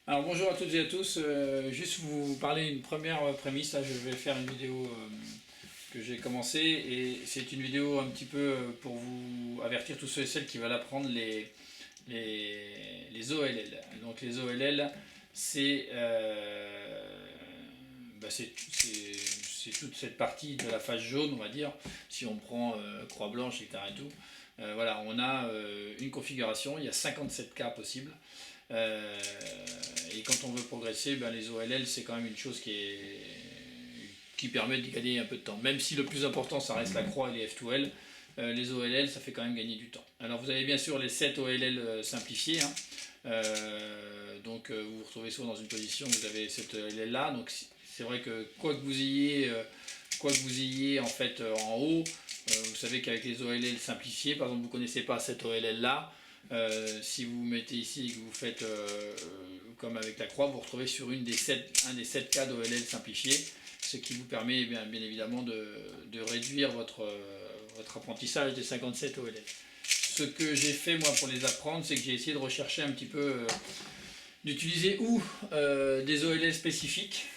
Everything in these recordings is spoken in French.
Alors bonjour à toutes et à tous, juste vous parler une première prémisse, là je vais faire une vidéo que j'ai commencé et c'est une vidéo un petit peu pour vous avertir tous ceux et celles qui veulent apprendre les OLL. Donc les OLL c'est toute cette partie de la face jaune on va dire, si on prend croix blanche etc. et tout. Voilà, on a une configuration, il y a 57 cas possibles. Euh, et quand on veut progresser, ben les OLL c'est quand même une chose qui permet de gagner un peu de temps. Même si le plus important ça reste la croix et les F2L, les OLL ça fait quand même gagner du temps. Alors vous avez bien sûr les 7 OLL simplifiés. Hein. Vous vous retrouvez souvent dans une position où vous avez cette OLL là. Donc c'est vrai que quoi que vous ayez en fait en haut, vous savez qu'avec les OLL simplifiés, par exemple vous ne connaissez pas cette OLL là. Si vous mettez ici et que vous faites comme avec la croix, vous vous retrouvez sur un des 7 cas d'OLL simplifiés, ce qui vous permet bien évidemment de réduire votre apprentissage des 57 OLL. Ce que j'ai fait moi pour les apprendre, c'est que j'ai essayé de rechercher un petit peu, d'utiliser des OLL spécifiques,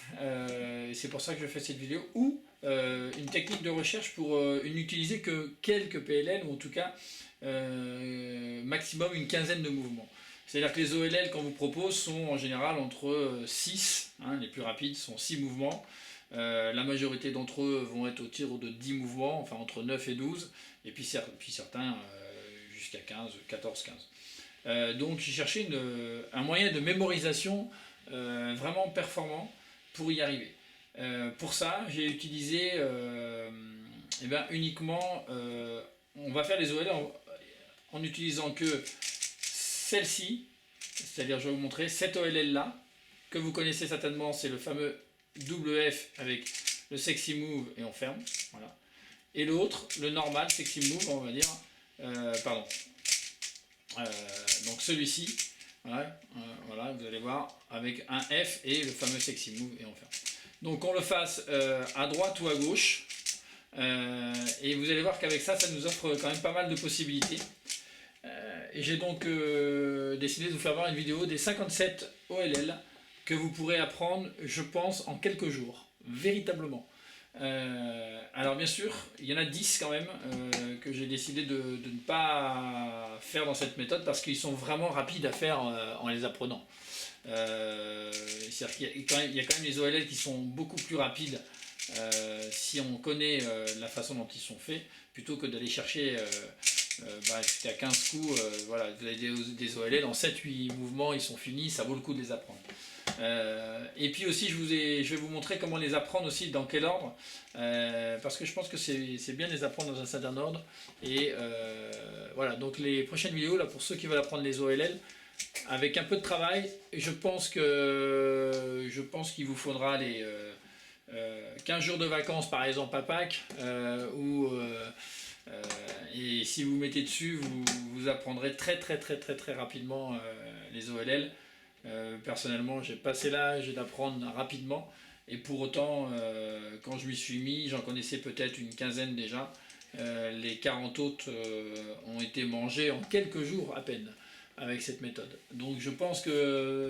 c'est pour ça que je fais cette vidéo, ou une technique de recherche pour n'utiliser que quelques PLL, ou en tout cas maximum une quinzaine de mouvements. C'est-à-dire que les OLL qu'on vous propose sont en général entre 6, hein, les plus rapides sont 6 mouvements. La majorité d'entre eux vont être au tir de 10 mouvements, enfin entre 9 et 12, et puis certains jusqu'à 15, 14, 15. Donc j'ai cherché un moyen de mémorisation vraiment performant pour y arriver. Pour ça, j'ai utilisé uniquement, on va faire les OL en utilisant que celle-ci, c'est-à-dire je vais vous montrer cette OLL là, que vous connaissez certainement, c'est le fameux double F avec le sexy move et on ferme. Voilà. Et l'autre, le normal sexy move, on va dire, pardon, donc celui-ci, voilà, vous allez voir, avec un F et le fameux sexy move et on ferme. Donc qu'on le fasse à droite ou à gauche, et vous allez voir qu'avec ça, ça nous offre quand même pas mal de possibilités. Et j'ai donc décidé de vous faire voir une vidéo des 57 OLL que vous pourrez apprendre, je pense, en quelques jours, véritablement. Alors bien sûr, il y en a 10 quand même que j'ai décidé de ne pas faire dans cette méthode parce qu'ils sont vraiment rapides à faire en les apprenant. C'est-à-dire qu'il y a quand même les OLL qui sont beaucoup plus rapides si on connaît la façon dont ils sont faits, plutôt que d'aller chercher jusqu'à 15 coups. Voilà, vous avez des OLL en 7-8 mouvements, ils sont finis, ça vaut le coup de les apprendre. Et puis aussi je vais vous montrer comment les apprendre aussi, dans quel ordre, parce que je pense que c'est bien de les apprendre dans un certain ordre. Et voilà, donc les prochaines vidéos là, pour ceux qui veulent apprendre les OLL, avec un peu de travail, je pense qu'il vous faudra les 15 jours de vacances par exemple à Pâques, et si vous mettez dessus, vous apprendrez très rapidement les OLL. Personnellement, j'ai passé l'âge d'apprendre rapidement, et pour autant, quand je m'y suis mis, j'en connaissais peut-être une quinzaine déjà. Les 40 autres ont été mangés en quelques jours à peine avec cette méthode. Donc je pense qu'elle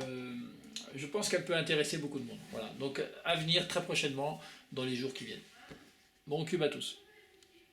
peut intéresser beaucoup de monde. Voilà. Donc à venir très prochainement dans les jours qui viennent. Bon cube à tous.